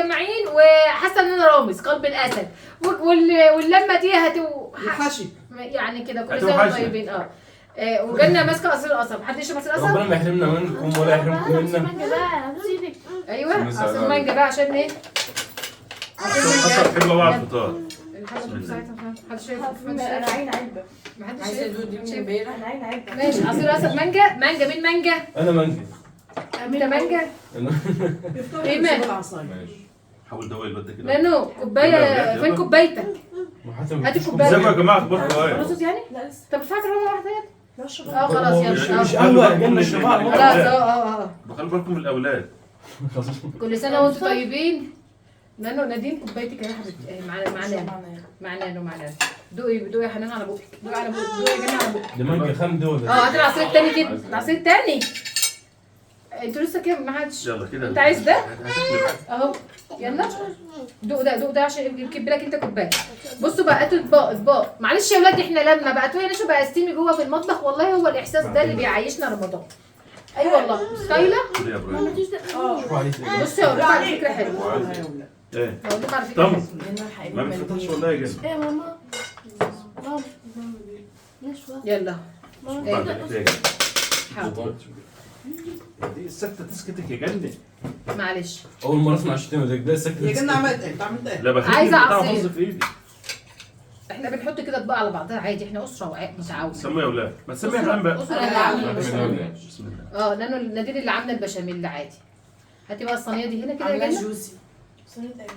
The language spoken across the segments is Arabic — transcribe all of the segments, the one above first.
متجمعين وحاسه ان انا رامز قلب الاسد واللمه دي حشي يعني كده كل سنه وانتم طيبين. وجالنا ماسكه عصير القصب. حد يشرب عصير قصب؟ ربنا ما يحرمنا منكم ولا يحرمكم منا. ايوه عصير مانجا بقى عشان ايه؟ حصل حلوه بقى على الفطار. حد شايف؟ انا عين علبه. محدش عايزه شايف؟ ادوق دي من امبارح. انا عين علبه. ماشي عصير قصب مانجا. مانجا مين مانجا؟ انا مانجا. انت مانجا؟ ايمان ماشي حاول دوق البته كده. نانو كوبايه. فين كوبايتك؟ هاتي كوبايه. ازيكم يا جماعه اخباركم ايه؟ رصص يعني؟ لا لسه. طب فاكر مره واحده يعني؟ لا اشرب. خلاص يلا. مش قهوه يا جنة الشباب. خلاص بخلي بالكم من الاولاد. كل سنه وانتم طيبين. نانو نادين كوبايتك يا حبيبتي. مع نانو. دوقي يا حنان على بقك. دوقي على بقك. دوقي يا جنة على بقك. دي مانجا خام دول. هات العصير التاني كده. العصير التاني. انتوا لسه كده ما حدش. يلا كده. انت عايز ده؟ اهو يلا دوق ده عشان يكب لك انت كوبايه. بصوا بقى هاتوا اطباق. معلش يا ولاد احنا لما بقى توي نشرب استيمي جوه في المطبخ والله هو الاحساس ده اللي بيعيشنا رمضان. اي والله ستايله. شوفوا عليه بصوا يا ولاد على فكره حلوه. ايه بقول لكم على فكره طب حلوه. ما بتفتحش والله يا جنة. ايه يا ماما. نشوى. يلا بعد كده يا جنة. حاضر دي السكتة تسكتك يا جنة. معلش. اول مره اسمع الشتيمه زي ده سكت. يا جنة عملت ايه؟ انت عملت ايه؟ لا بخلي عايزة بتاع عصير. حظ في ايدي. احنا بنحط كده اطباق على بعضها عادي. احنا اسره متعاونه. سموا يا اولاد ما تسمي حنان بقى. اسره اللي عامله البشاميل. بسم الله. لانه نادين اللي عامله البشاميل عادي. هاتي بقى الصينيه دي هنا كده يا عاملاه جنة. جوسي.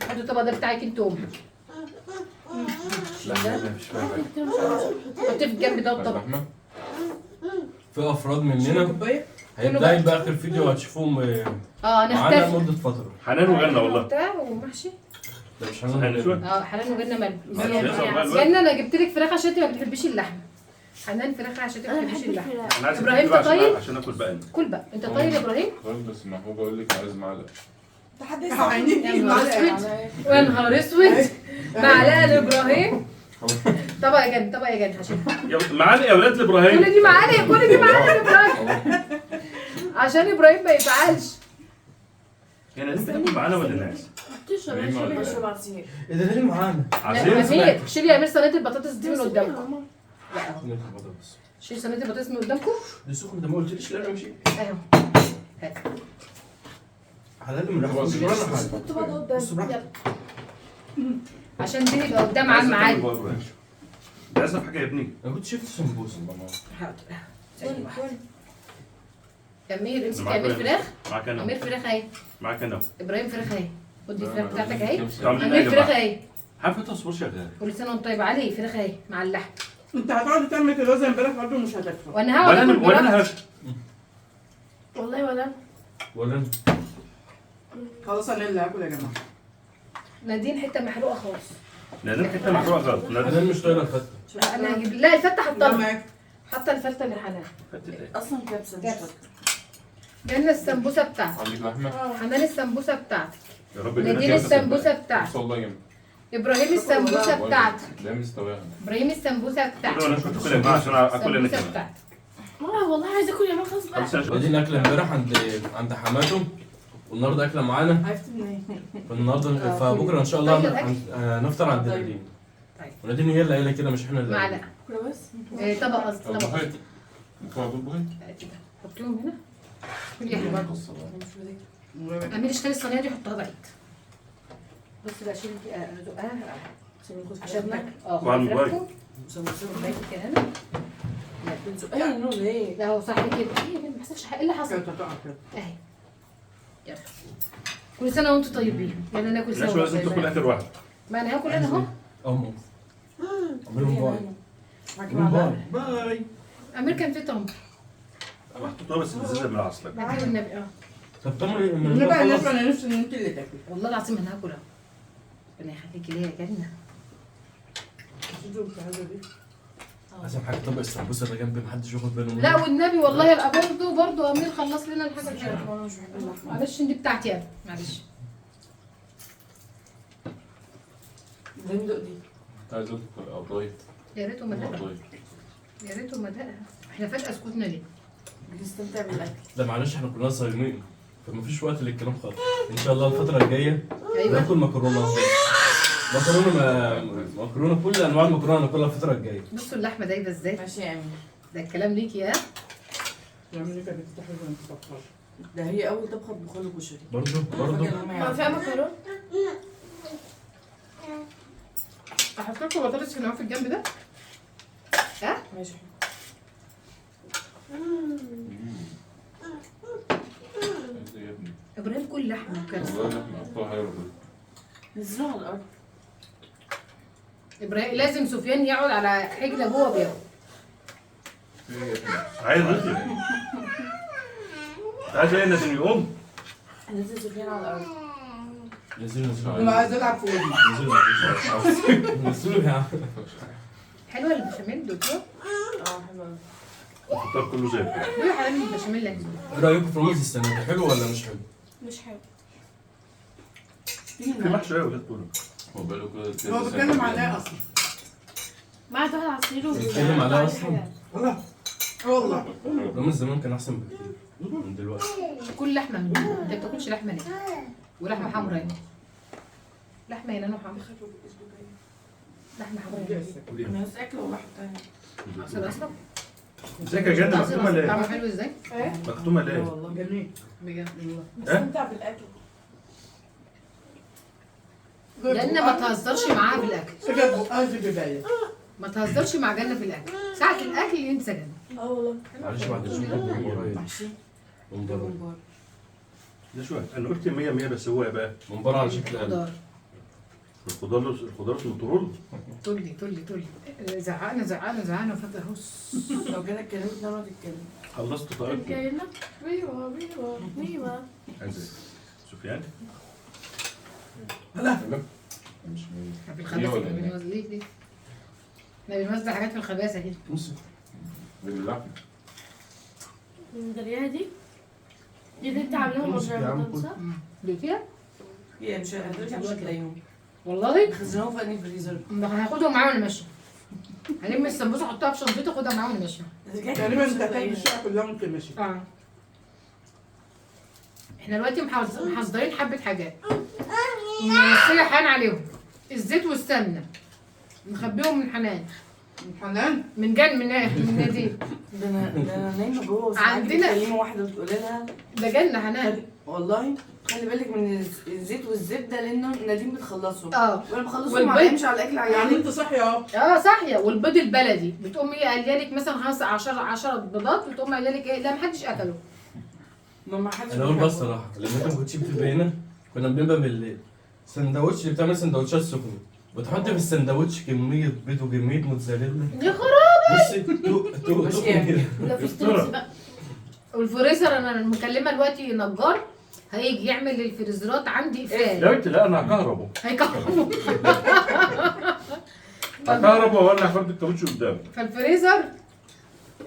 هاتوا الطبق ده بتاعك انت وامك. لا مش فاهم. حطيه في الجنب ده الطبق. في افراد مننا كوبايه هيبدا يبقى اخر فيديو هتشوفوهم معانا نحتفل. لمده فتره. حنان وجنة والله. بتاع ومحشي. ده مش حنان شوية. حنان وجنة مال. جنة انا جبت لك فراخ عشان انت ما بتحبيش اللحمه. حنان فراخ عشان انت ما بتحبيش اللحمه. انا عايز إبراهيم أكل بقى طيب؟ عشان اكل بقى انت. كل بقى انت طيب يا ابراهيم. طيب بس ما هو بقول لك عايز معلقه. تحدي يا نهار اسود. ويا نهار اسود. معلقه لابراهيم. طبق يا جنة عشان معانا يا اولاد لابراهيم. كل دي معانا لابراهيم. عشان ابراهيم ما يزعلش. يعني انت بتاكل معانا ولا ناس؟ تشرب انا بشرب عصير. ايه ده ليه معانا؟ عصير. امير شيلي يا امير صينيه البطاطس دي من قدامكم. لا اهو شيل صينيه البطاطس من قدامكم. دي سخن انت ما قلتليش لا امشي. اهو هات. حلال من رحمه الله حاجه. كنت بقعد قدام. يلا. عشان دي يبقى قدام عم عادي. ده اسف حاجه يا ابني. انا كنت شفت سمبوسه امير امسك يا امير فراخ. معاك انا. امير فراخ اهي. معاك انا. ابراهيم فراخ اهي. خد دي الفراخ بتاعتك اهي. عاملين ايه امير يا فراخ جماعه؟ اهي. حابه تصبر شغال. كل سنه وانت طيب. علي فراخ اهي مع اللحم. انت هتقعد تعمل كده زي امبارح برضه مش هتفهم. وانا هقعد اكل ولا انا براحتي. هاكل. والله ولا. ولا خلاص انا اللي هاكل يا جماعه. نادين حته محروقه خالص. نادين حته محروقه غلط. انا مش طايله الفته. انا هجيب لا الفته حطها. معاك حاطه الفته لحنان. اصلا كبسه مش فاكره. جنة السمبوسه بتاعتك. عندك لحمه؟ حنان السمبوسه بتاعتك. يا رب نادين السمبوسه بتاعتك. بس والله جامد. ابراهيم السمبوسه بتاعتك. لا مستويه. ابراهيم السمبوسه بتاعتك. انا كنت اكل يا جماعه عشان اكل انا السمبوسه كمان. بتاعتك. والله عايزه اكل يا ماما خلاص بقى. خلاص ودي الاكله امبارح عند حماته والنهارده اكله معانا. عرفت منين؟ فالنهارده فبكره ان شاء الله هنفطر عند نادين. طيب. ونادين هي اللي قايله كده مش احنا اللي معلقه. كده بس. طبق قصدي طبق. طبخات. انتوا هتطبخي؟ كده حطيهم هنا. كل يا حبيبي. امير اشتري الصينيه دي حطها بعيد. بص بقى شيل دي ازقها عشان تاكل. وعلى الموبايل. بعيد كده هنا. ايه نور ليه؟ لا هو صح كده. ايه ما حصلش حاجه. ايه اللي حصل؟ كده تقع كده. اهي. يلا. كل سنه وانتم طيبين. يلا ناكل لا شو سوا. لازم تاكل اخر واحد. ما انا هاكل انا اهو. امه عملهم باي. باي. امير كان في تمر. محطوطه بس الزياده من العسل. بعد النبي طب تمر انا بقى الناس انا نفسي ان انت اللي تاكل. والله العظيم انا هاكل اهو. ربنا يخليكي ليا يا جنة. احسن حاجه طبق السمبوسه ده جنبي محدش ياخد باله منه. لا والنبي والله يبقى برضه امير خلص لنا الحاجه الحلوه. انا مش بحب اللحمه. معلش دي بتاعتي انا معلش. ابراهيم دوق دي. عايز ادخل او ضايف. يا ريته ما دقها. يا ريته ما دقها. احنا فجاه سكوتنا ليه؟ بنستمتع بالاكل. لا معلش احنا كلنا صايمين فمفيش وقت للكلام خالص. ان شاء الله الفتره الجايه ايوه ناكل مكرونه. مكرونه كل انواع المكرونه ناكلها الفتره الجايه. بصوا اللحمه دايبه ازاي. ماشي يا امين. ده الكلام ليكي ها. تعملي كده بتفتحي زي ما بتفكري. ده هي اول طبخه تطبخها له كشري. برضه فاكر لما ما يعرف. فيها مكرونه؟ احط لكم بطاطس هنا في الجنب ده. ها ماشي. يا ابني ابراهيم كل لحمه وكرز. والله لحمة قطعها حلوة. نزلوها على الارض. ابراهيم لازم سفيان يقعد على حجر ابوه وبياكل. ايه يا ابني؟ عايز رزق. انت عايز ايه لازم يقوم؟ نزل سفيان على الارض. نزلوا انا عايز العب في ودني. نزلوا يا عم. حلوه البشاميل دكتور. اه حلوه. الفطار كله زي الفل. ليه حلال البشاميل هنا؟ ايه رايكم في رمز السنه دي؟ حلو ولا مش حلو؟ مش حلو. في محشي ايه ولا تقول؟ هو بقاله كده هو بيتكلم على ايه اصلا؟ بعد واحد عصير بيتكلم عليها أصلاً؟ والله والله رمز زمان كان احسن بكتير من دلوقتي. كل لحمه من دول. انت ما بتاكلش لحمه ليه؟ ولحمه حمراء هنا. لحمه هنا نوع حمراء. لحمه حمراء. انا بس اكل ولا حطها. عسل اسمر. ازيك يا جنة مكتومة ليه؟ طعمه حلو ازاي؟ مكتومة ليه؟ والله. جميل. بجد. بستمتع بالاكل. جنة ما تهزرش معاها في الاكل. سجد بقها زي بباية. ما تهزرش مع جنة في الاكل. ساعة الاكل ينسى جنة. اه والله. معلش بعد الشغل قريب. محشي. من جابوا بره مبار. ده شوية انا قلت 100 100 بس هو ايه بقى؟ من بره على شكل قلب. خضار. الخضار اسمه طرول. تولي. زعقنا وفجأة هص. لو جالك اتكلمت نقعد نتكلم. خلصت طاقتك. جاينا. ايوه. عايز ايه؟ سفيان؟ مش من في الخباثة احنا بنوزع ليه؟ احنا بنوزع حاجات في الخباثة كده. بص باللحمة. المدرية دي اللي انت عاملاها بص يا عم، مجرد صح؟ دوقتيها؟ هي مش هترجع مش هتلاقيهم. والله خزنوهم في انهي فريزر. هاخدهم معايا وانا ماشية. هلم السمبوسة احطها في شنطتي اخدها معايا وانا ماشية. تقريبا انت هتاكل الشقه كلها وانت ماشي. اه. احنا دلوقتي محضرين حبة حاجات. نوصي حنان عليهم. الزيت والسمنة. نخبيهم من حنان. حنان من نادين. ده انا نايمه جوه عندنا- كلمه واحده بتقول لها ده جنة حنان. والله خلي بالك من الزيت والزبده لانه نادين بتخلصهم. اه. وانا بخلصهم والبيض. على مش على الاكل يعني عيالي. انت صاحيه اهو. اه صاحيه. والبيض البلدي بتقوم هي قايله لك مثلا 10 بيضات وتقوم قايله لك ايه لا محدش اكله. ما حدش انا اقول بس صراحه لما انت ما كنتش بتبقى هنا كنا بنبقى بالليل سندوتش اللي بتعمل سندوتشات سخنه وتحط في السندوتش كميه بيض وكميه موتزاريلا. يا خراب. بصي تو مش تو يعني. كده. ولا في ستريس بقى. والفريزر انا مكلمه دلوقتي نجار هيجي يعمل الفريزرات عندي يا قفال. بنتي لا انا هكهربه. هيكهربوا. هكهربه واولع فرد الكاوتش قدامي. فالفريزر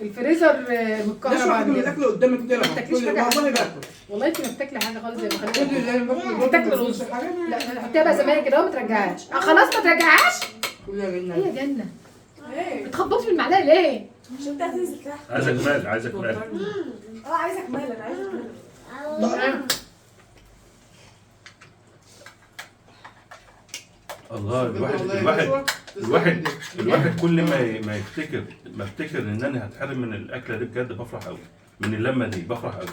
الفريزر ليش متكهرب واحد من عندنا. الاكل قدامك كده؟ ما بتاكليش حاجة والله باكل. والله انت ما بتاكلي حاجه خالص زي ما كل خليتك. اللي باكله بتاكلي رز. لا حطيها بقى زمان كده وما ترجعهاش. خلاص ما ترجعهاش. كل يا ايه جنة. يا جنه ايه؟ بتخبطي في المعلقه ليه؟ عشان انت هتنزل تحت. عايزك مال. اه عايزك مال انا عايزك مال. الله الواحد كل ما يفتكر ان انا هتحرم من الاكله دي بجد بفرح قوي. من اللمه دي بفرح قوي.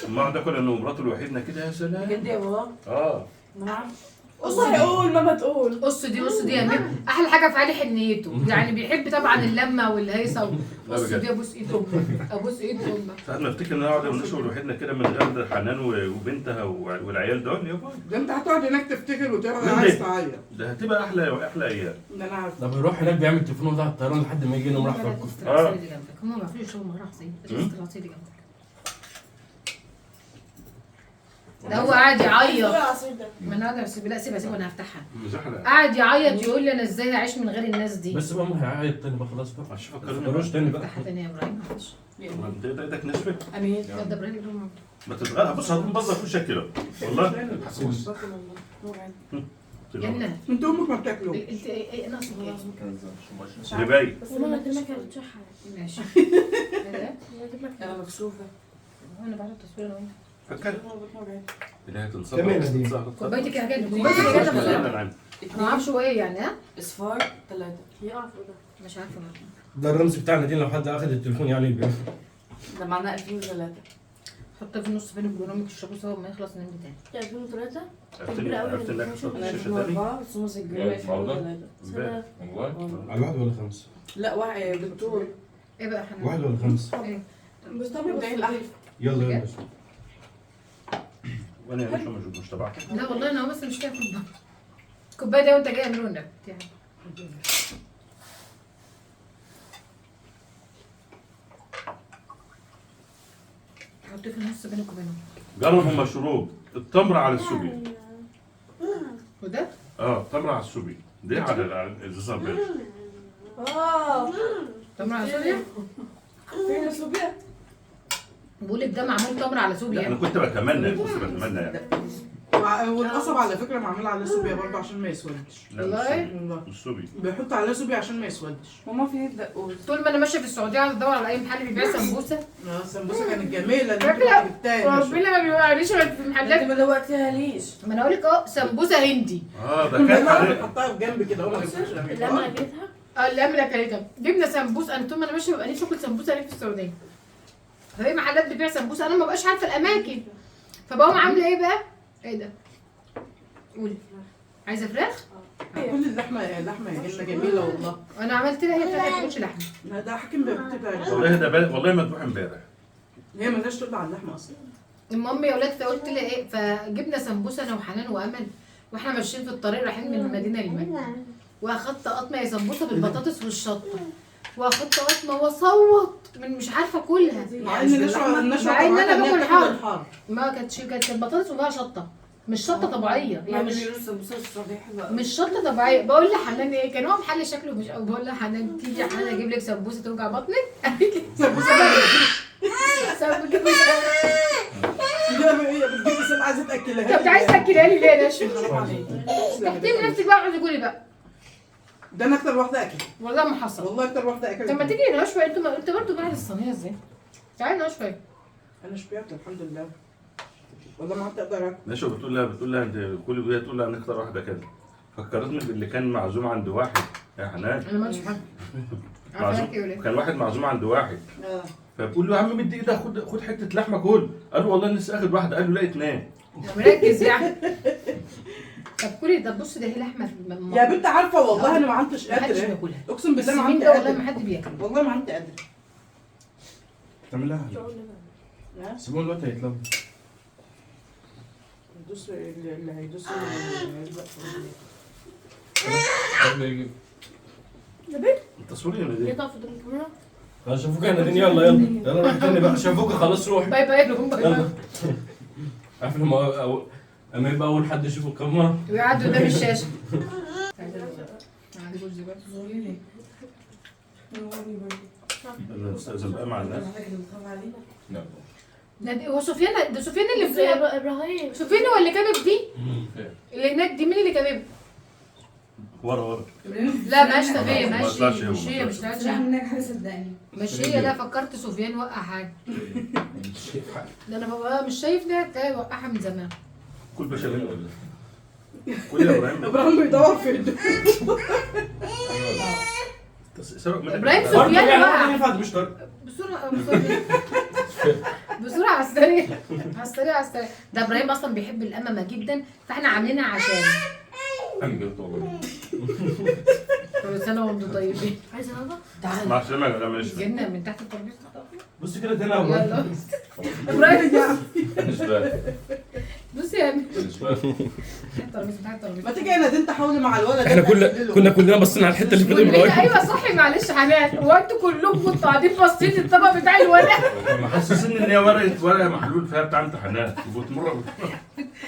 اما اقعد اكل انا ومراته لوحدنا كده يا سلام. بجد يا بابا. اه انا عارف. والله قول ماما تقول. قص دي يا ميم احلى حاجه في علي حنيته يعني بيحب طبعا اللمه والهيصه لا قص بجد. دي ابوس ايد امك ابوس ايد امك. ساعات ما افتكر ان انا اقعد ونشرب لوحدنا كده من غير حنان وبنتها والعيال دول يا باي. ده انت هتقعد هناك تفتكر وتقعد مين عايز دي؟ تعيط. ده هتبقى احلى ايام. ده انا عارف. ده بيروح هناك بيعمل تليفون بتاع الطيران لحد ما يجي ينام راح في الكفته. اه. هم ما فيش شغل راح زي العصير جنبك. ده هو قاعد ايه يعيط. العصير ده؟ ما انا قاعده سيبها انا هفتحها. مزحلق. قاعد يعيط يقول لي انا ازاي هعيش من غير الناس دي. بس بقى ما هيعيط تاني بقى خلاص بقى. عشان ما فكرني تفكروش تاني بقى. افتحها تاني يا ابراهيم معلش. انت ايدك نشفت. امين. ده ابراهيم يقول لهم ما تتغلق بص هتنبظر في وشك كده والله. جنة انت امك ما بتاكلوا. انت ايه ناقصك ايه؟ اللي باين. بس ماما دي ما كانت شحة. ماشي. انا مكسوفه. انا بعد التصوير انا وانت. هتكلم اللي هي تنصب كمان دي. كوبايتك يا جد كوبايتك يا جد لا، انا لا، لا. ما اعرفش هو ايه يعني ها اصفار 3. يقع فوق ده. مش عارفه ده الرمز بتاعنا دي لو حد اخد التليفون يعني بيعرف. ده معناه 2003. حطها في النص بين البرامج تشربوا سوا ما يخلص نمي تاني 2003 عرفتني عرفت انك تحط انا الشاشه تاني 2004 بس هم سجلوا يعني برضه؟ 2003. والله على واحد ولا خمسة؟ لا واحد بالطول. ايه بقى حنان واحد ولا خمسة؟ ايه بس طبعا بتاع الاحلى. يلا يلا. وانا يا باشا مش تبعك. لا والله انا بس مش فيها كوبايه الكوبايه دي وانت جاي من النبي حطيه في النص بينك وبينهم جربوا مشروب التمر على السوبي. وده التمر على السوبي دي على الازازه البيضاء. تمر على سوريا فين الصوبيا؟ بقول لك ده معمول تمر على لا سوريا انا كنت بتمنى يعني والقصب على فكره معمول عليه صوبيا برضه عشان ما يسودش. لا والله؟ والله السوبي بيحط عليه صوبيا عشان ما يسودش. ماما فين الدقوس؟ طول ما انا ماشيه في السعوديه عايزه ادور على اي محل بيبيع سمبوسه السمبوسه كانت جميله اللي انت فاكرة؟ جبتها ربنا ما بيوقعنيش غير في انت محلات ما دوقتيها ليش؟ ما انا اقول لك سمبوسه هندي ده كان حرق. بحطها في جنب كده ولا لما لقيتها اللي املك كليتها جبنا سمبوسه انا طول ما انا ماشيه ببقى نفسي اكل سمبوسه هناك في السعوديه ففي محلات بتبيع سمبوسه انا ما بقاش عارفه الاماكن فبقوم عامله ايه بقى؟ ايه ده؟ قولي عايزه فراخ؟ كل اللحمه يا جنة جميله والله. انا عملت لها هي فراخ ما تاكلش لحمه لا ده حاكم بتبقى والله والله مذبوح امبارح. هي مالهاش تقطع على اللحمه اصلا. المهم يا ولاد فقلت لها ايه فجبنا سمبوسه انا وحنان وامل واحنا ماشيين في الطريق رايحين من المدينه للمدينه واخدت قطمه يا سمبوسه بالبطاطس والشطه واخدت قطمه واصوت من مش عارفه اكلها مع ان النشوه مع إن أنا باكل حار. الحار. ما كانت البطاطس وفيها شطه مش شطه طبيعيه ما هي مش بيقولوا السمبوسه الصبي حلوه قوي. مش شطه طبيعيه بقول لحنان ايه كان هو محل شكله مش بقول لحنان تيجي يا حنان اجيب لك سمبوسه توجع بطنك قالت لي سمبوسه هي بتجيب بس انا عايزه اتاكلها. طب عايز تاكلها لي ليه يا نشوى؟ حرام عليك. تحترمي نفسك بقى اقعدي قولي بقى ده انا اكتر واحده اكلت والله ما حصل والله اكتر واحده اكلت. طب ما تيجي هنا شويه انت برضه بعد الصينيه ازاي؟ تعالي هنا شويه انا شبعت الحمد لله والله ما عدت اقدر اكل. نشوى بتقول لها انت كل جويه تقول لها نختار واحده كده. فكرتني باللي كان معزوم عند واحد يا حنان. انا ماليش حاجه عارفه ايه ولا كان واحد معزوم عند واحد فبقول له يا عم مد ايدك خد حته لحمه كل. قال له والله لسه اخد واحده. قال له لا اتنين. مركز يعني طب كلي ده بص ده هي لحمه في يا بنت عارفه والله انا ما عدتش ما حدش قادره. بياكلها اقسم بالله ما السمين عدت ده والله قادره. ما حد بياكل والله ما عدت قادره. تعمل لها سيبون الوقت هيتلم. يدوس اللي هيدوس التصوير ليه دي طاف قدام الكاميرا؟ خلاص شافوك احنا دنيا يلا يلا روح تاني بقى شافوك خلاص روح باي باي لهم باي باي يلا. عارف لما اما يبقى اول حد يشوف الكاميرا ويقعدوا قدام الشاشه الاستاذ بقى مع الناس. هو سفيان ده سفيان اللي في ابراهيم سفيان هو اللي كابب دي اللي هناك دي مين اللي كابب؟ ورا لا ماشي هي ما طلعش هو، مش هي ما مش مش طلعتش منك حاجه صدقني. مش هي لا فكرت سفيان وقع حاجه ده انا ببقى مش شايف ده تلاقي وقعها من زمان كل بشاميل ولا كل يا ابراهيم. ابراهيم بيدور في الدنيا. إبراهيم برضه سفيان يعني وقع. هو ينفع مش طارق. بسرعه بسرعه على السريع على السريع على السريع ده ابراهيم اصلا بيحب الامامه جدا فاحنا عاملينها عشان انا جبت والله. كل سنه وانتم طيبين عايزه نضف؟ تعالى مع السلامه لا ماليش جبنا من تحت الترابيزه بص كده تاني يا ابراهيم. يلا ابراهيم يا بالنسبه لي بص يا امين بالنسبه لي الترابيزه تحت الترابيزه ما تيجي يا نادين تحاولي مع الولد. احنا كنا كلنا باصين على الحته اللي في ايد كلنا ابراهيم. ايوه صح معلش حنان هو انتوا كلكم كنتوا قاعدين باصين الطبق بتاع الورق محسسني ان هي ورقه محلول فيها بتاع امتحانات وبتمر.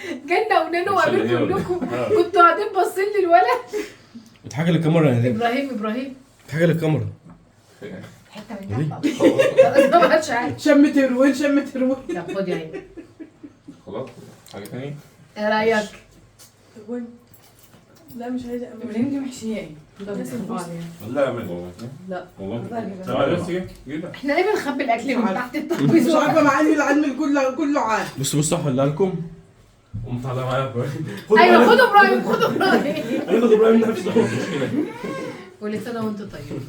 جنة ونانو مش اللي وقابلت هي ولا كلكم كنتوا قاعدين باصين للولد اتحاجه للكاميرا يا نادين. ابراهيم اتحاجه للكاميرا. حته من تحت ما حدش عارف شمت هروين شمت هروين. طب خد يا عيني خلاص حاجه ثانيه. ايه رايك؟ لا مش عايزه التمرين دي محشيه ايه؟ لا من لا والله والله بس كده احنا ليه بنخبي الاكل من تحت مش الترابيزه؟ عارفه مع ان العلم كله عارف. بصوا هحلها لكم. قوم طالع معايا ابراهيم. ايوه خدوا ابراهيم خدوا ابراهيم. هناخد ابراهيم نفسه. كل سنه وانتم طيبين.